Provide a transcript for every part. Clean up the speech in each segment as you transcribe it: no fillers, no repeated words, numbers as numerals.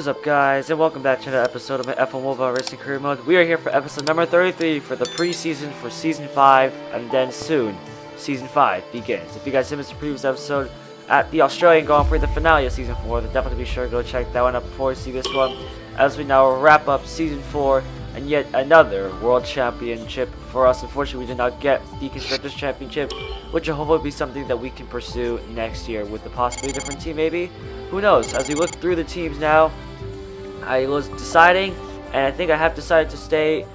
What is up, guys, and welcome back to another episode of my F1 Mobile Racing Career Mode. We are here for episode number 33 for the preseason for Season 5, and then soon, Season 5 begins. If you guys missed the previous episode at the Australian Grand Prix, the finale of Season 4, then definitely be sure to go check that one out before you see this one, as we now wrap up Season 4 and yet another World Championship for us. Unfortunately, we did not get the Constructors Championship, which will hopefully be something that we can pursue next year with the possibly different team, maybe? Who knows? As we look through the teams now, I was deciding, and I think I have decided to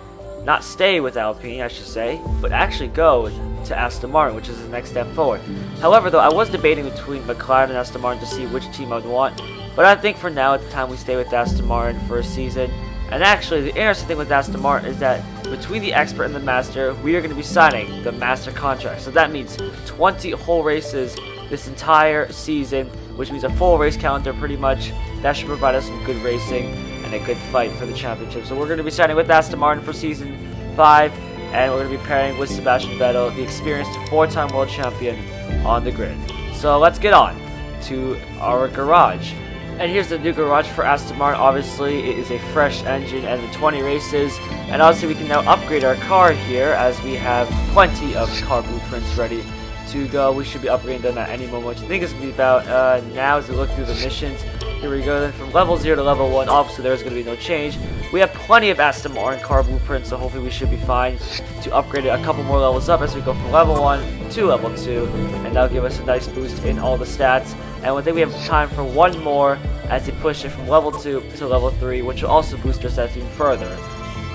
not stay with Alpine, I should say, but actually go to Aston Martin, which is the next step forward. However, though, I was debating between McLaren and Aston Martin to see which team I would want, but I think for now, at the time, we stay with Aston Martin for a season. And actually, the interesting thing with Aston Martin is that between the Expert and the Master, we are going to be signing the Master contract. So that means 20 whole races this entire season, which means a full race calendar pretty much. That should provide us some good racing and a good fight for the championship. So we're going to be signing with Aston Martin for Season 5, and we're going to be pairing with Sebastian Vettel, the experienced 4-time world champion, on the grid. So let's get on to our garage. And here's the new garage for Aston Martin. Obviously, it is a fresh engine and the 20 races. And obviously, we can now upgrade our car here as we have plenty of car blueprints ready to go. We should be upgrading them at any moment, which I think is going to be about now as we look through the missions. Here we go then, from level 0 to level 1. Obviously, there's going to be no change. We have plenty of Aston Martin car blueprints, so hopefully we should be fine to upgrade it a couple more levels up as we go from level 1 to level 2. And that'll give us a nice boost in all the stats. And I think we have time for one more as they push it from level 2 to level 3, which will also boost our stats even further.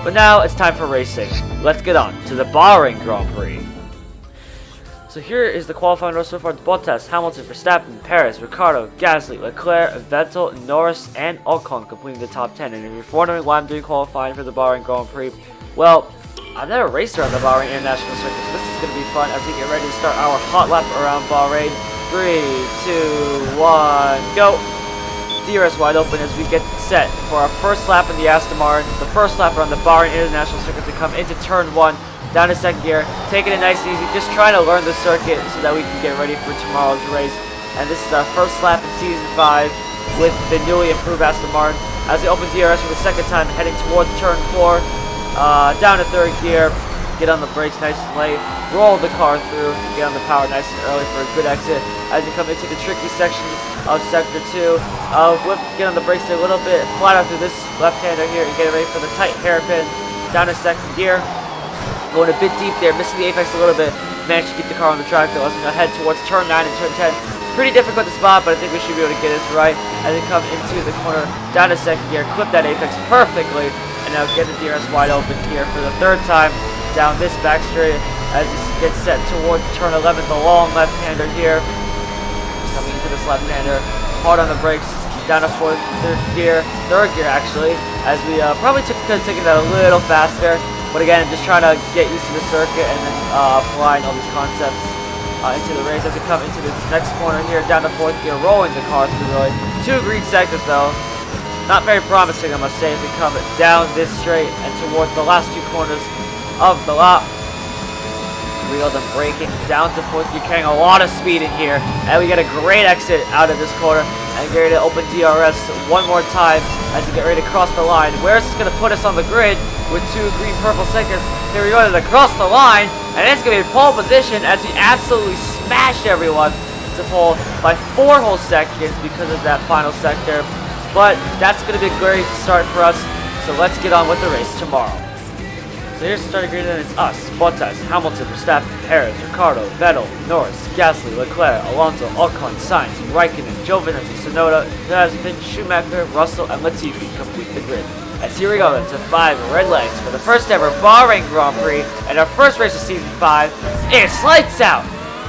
But now it's time for racing. Let's get on to the BAHRAIN Grand Prix. So here is the qualifying order so far. Bottas, Hamilton, Verstappen, Perez, Ricciardo, Gasly, Leclerc, Vettel, Norris, and Ocon completing the top 10. And if you're wondering why I'm doing qualifying for the BAHRAIN Grand Prix, well, I've never raced around the BAHRAIN International Circuit, so this is going to be fun as we get ready to start our hot lap around BAHRAIN. 3, 2, 1, go! DRS wide open as we get set for our first lap in the Aston Martin, the first lap around the BAHRAIN International Circuit to come into turn 1, down to second gear, taking it nice and easy, just trying to learn the circuit so that we can get ready for tomorrow's race. And this is our first lap in Season 5 with the newly improved Aston Martin as we open DRS for the second time, heading towards turn 4, down to third gear. Get on the brakes nice and late, roll the car through, get on the power nice and early for a good exit as you come into the tricky section of Sector 2. Get on the brakes there a little bit, flat out through this left-hander here and get ready for the tight hairpin, down to second gear. Going a bit deep there, missing the apex a little bit, managed to keep the car on the track though as we now head towards turn 9 and turn 10. Pretty difficult to spot, but I think we should be able to get this right as we come into the corner, down to second gear, clip that apex perfectly, and now get the DRS wide open here for the third time. Down this back straight as he gets set towards turn 11, the long left-hander here. Coming into this left-hander, hard on the brakes, down to third gear actually, as we probably could have taken that a little faster. But again, just trying to get used to the circuit and then applying all these concepts into the race as we come into this next corner here, down to fourth gear, rolling the car through really. 2 green sectors though. Not very promising, I must say, as we come down this straight and towards the last 2 corners of the lap. Reeled and braking down to fourth gear, carrying a lot of speed in here, and we get a great exit out of this corner and get ready to open DRS one more time as we get ready to cross the line. Where is this going to put us on the grid with 2 green-purple sectors? Here we go to cross the line, and it's going to be pole position as we absolutely smash everyone to pole by 4 whole seconds because of that final sector. But that's going to be a great start for us, so let's get on with the race tomorrow. So here's the starting grid, and it's us, Bottas, Hamilton, Verstappen, Perez, Ricciardo, Vettel, Norris, Gasly, Leclerc, Alonso, Ocon, Sainz, Raikkonen, Giovinazzi, Tsunoda, Mazepin, Schumacher, Russell, and Latifi complete the grid. As here we go then to 5 red legs for the first ever BAHRAIN Grand Prix and our first race of Season 5. It's lights out!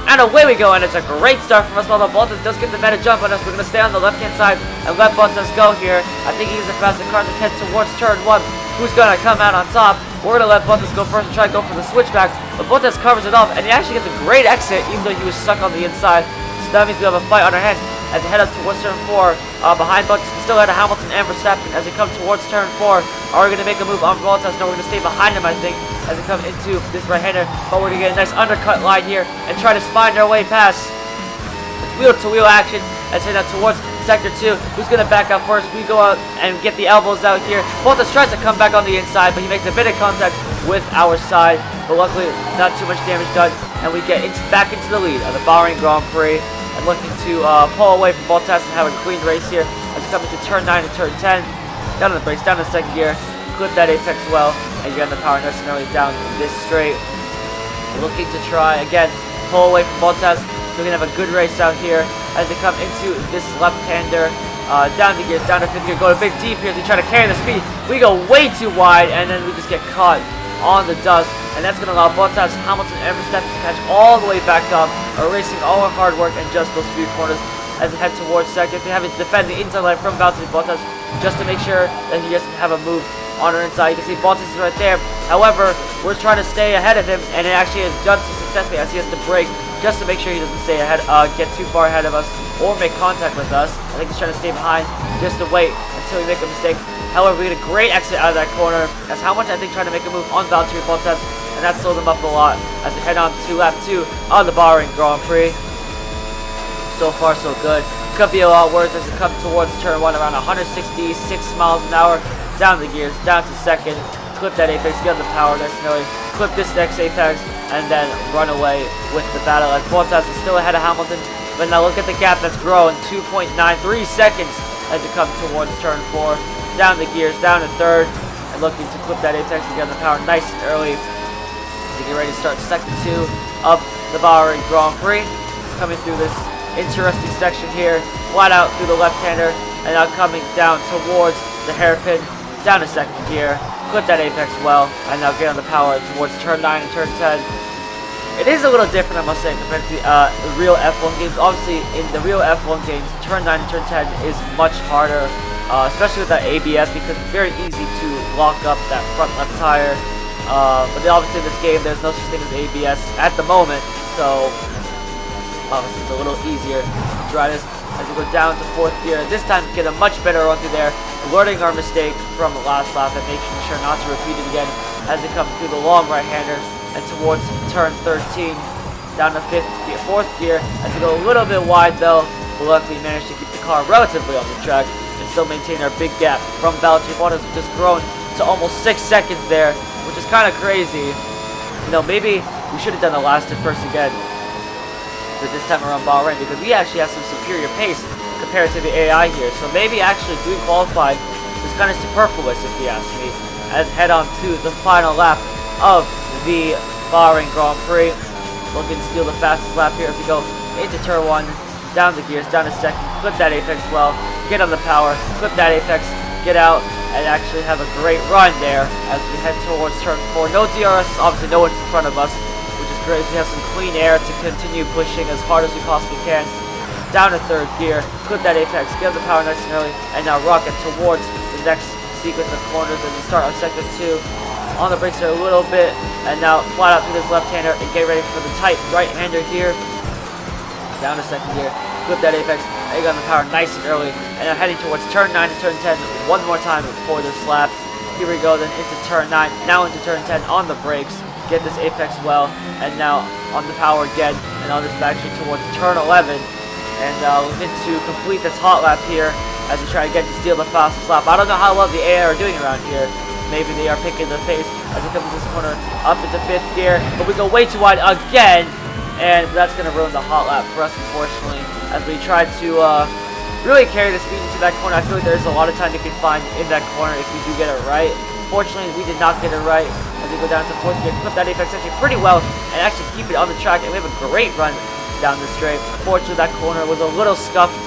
And away we go, and it's a great start from us, although Bottas does get the meta jump on us. We're going to stay on the left-hand side and let Bottas go here. I think he's the fastest car to head towards turn 1. Who's going to come out on top? We're going to let Bottas go first and try to go for the switchback, but Bottas covers it off, and he actually gets a great exit, even though he was stuck on the inside. So that means we have a fight on our hands as we head up towards turn 4. Behind Bottas, we still had a Hamilton and Verstappen as we come towards turn 4. Are we going to make a move on Bottas? No, we're going to stay behind him, I think, as we come into this right-hander, but we're going to get a nice undercut line here and try to find our way past. It's wheel-to-wheel action as we head out towards Sector 2, who's going to back out first? We go out and get the elbows out here. Bottas tries to come back on the inside, but he makes a bit of contact with our side. But luckily, not too much damage done, and we get back into the lead of the Bahrain Grand Prix. And looking to pull away from Bottas and have a clean race here as we come into turn 9 and turn 10. Down on the brakes, down to second gear. Clip that apex well, and you're on the power nice and early down this straight. Looking to try again, pull away from Bottas. So we're gonna have a good race out here as they come into this left-hander. Down the gears, down to fifth gear, go to big deep here as we try to carry the speed. We go way too wide, and then we just get caught on the dust, and that's going to allow Bottas, Hamilton, and Verstappen to catch all the way back up, erasing all our hard work and just those few corners as we head towards second. They have to defend the inside line from Valtteri Bottas just to make sure that he doesn't have a move on our inside. You can see Bottas is right there. However, we're trying to stay ahead of him, and it actually has done so successfully as he has to brake just to make sure he doesn't stay ahead, get too far ahead of us or make contact with us. I think he's trying to stay behind just to wait until we make a mistake. However, we get a great exit out of that corner. That's how much I think trying to make a move on Valtteri Bottas, and that slowed them up a lot as we head on to lap 2 on the Bahrain Grand Prix. So far, so good. Could be a lot worse as we come towards turn 1 around 166 miles an hour. Down the gears, down to second. Clip that apex, get on the power nice and early. Clip this next apex, and then run away with the battle as Bottas is still ahead of Hamilton. But now look at the gap that's growing, 2.93 seconds as we come towards turn 4. Down the gears, down to third, and looking to clip that apex and get on the power nice and early to get ready to start sector 2 of the Bahrain Grand Prix. Coming through this interesting section here, flat out through the left-hander, and now coming down towards the hairpin, down to second gear, clip that apex well, and now get on the power towards turn 9 and turn 10. It is a little different, I must say, compared to the real F1 games. Obviously, in the real F1 games, turn 9 and turn 10 is much harder, especially with that ABS, because it's very easy to lock up that front left tire. But obviously in this game, there's no such thing as ABS at the moment, so obviously it's a little easier to drive this as we go down to fourth gear. This time, get a much better run through there, learning our mistake from the last lap and making sure not to repeat it again as we come through the long right-hander and towards turn 13, down to fourth gear as we go a little bit wide though, but luckily managed to keep the car relatively on the track and still maintain our big gap from Valtteri Bottas, which has grown to almost 6 seconds there, which is kind of crazy. You know, maybe we should have done the last to first again for this time around Bahrain, because we actually have some superior pace compared to the AI here. So maybe actually doing qualified is kind of superfluous if you ask me, as head on to the final lap of the Bahrain Grand Prix. Looking to steal the fastest lap here as we go into turn 1, down the gears, down to second, clip that apex well, get on the power, clip that apex, get out, and actually have a great run there as we head towards turn 4. No DRS, obviously no one's in front of us, which is great. We have some clean air to continue pushing as hard as we possibly can. Down to third gear, clip that apex, get on the power nice and early, and now rocket towards the next sequence of corners as we start our sector 2. On the brakes there a little bit, and now flat out to this left-hander and get ready for the tight right-hander here. Down to second gear, clip that apex, and get on the power nice and early, and now heading towards turn 9 and turn 10 one more time before this lap. Here we go, then into turn 9, now into turn 10 on the brakes, get this apex well, and now on the power again, and on this back street towards turn 11, and looking to complete this hot lap here as we try again to steal the fastest lap. I don't know how well the AI are doing around here. Maybe they are picking the pace as we come into this corner up into 5th gear, but we go way too wide again, and that's going to ruin the hot lap for us, unfortunately, as we try to really carry the speed into that corner. I feel like there's a lot of time you can find in that corner if you do get it right. Fortunately, we did not get it right as we go down to 4th gear, clip that apex actually pretty well, and actually keep it on the track, and we have a great run down the straight. Unfortunately, that corner was a little scuffed,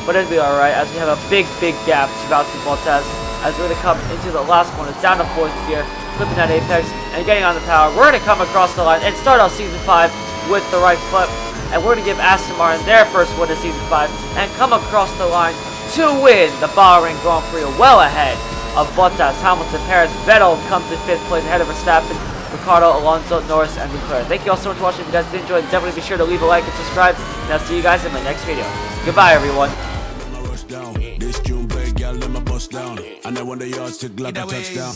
but it'll be alright as we have a big gap to Valtteri Bottas as we're going to come into the last corner, down to 4th gear, clipping that apex, and getting on the power. We're going to come across the line and start off Season 5 with the right flip, and we're going to give Aston Martin their first win of Season 5, and come across the line to win the Bahrain Grand Prix well ahead of Bottas, Hamilton, Perez. Vettel comes in 5th place ahead of Verstappen, Ricardo, Alonso, Norris, and Leclerc. Thank you all so much for watching. If you guys did enjoy, definitely be sure to leave a like and subscribe, and I'll see you guys in my next video. Goodbye, everyone. This June break, y'all let my bust down. And I want the yards to glove a touchdown.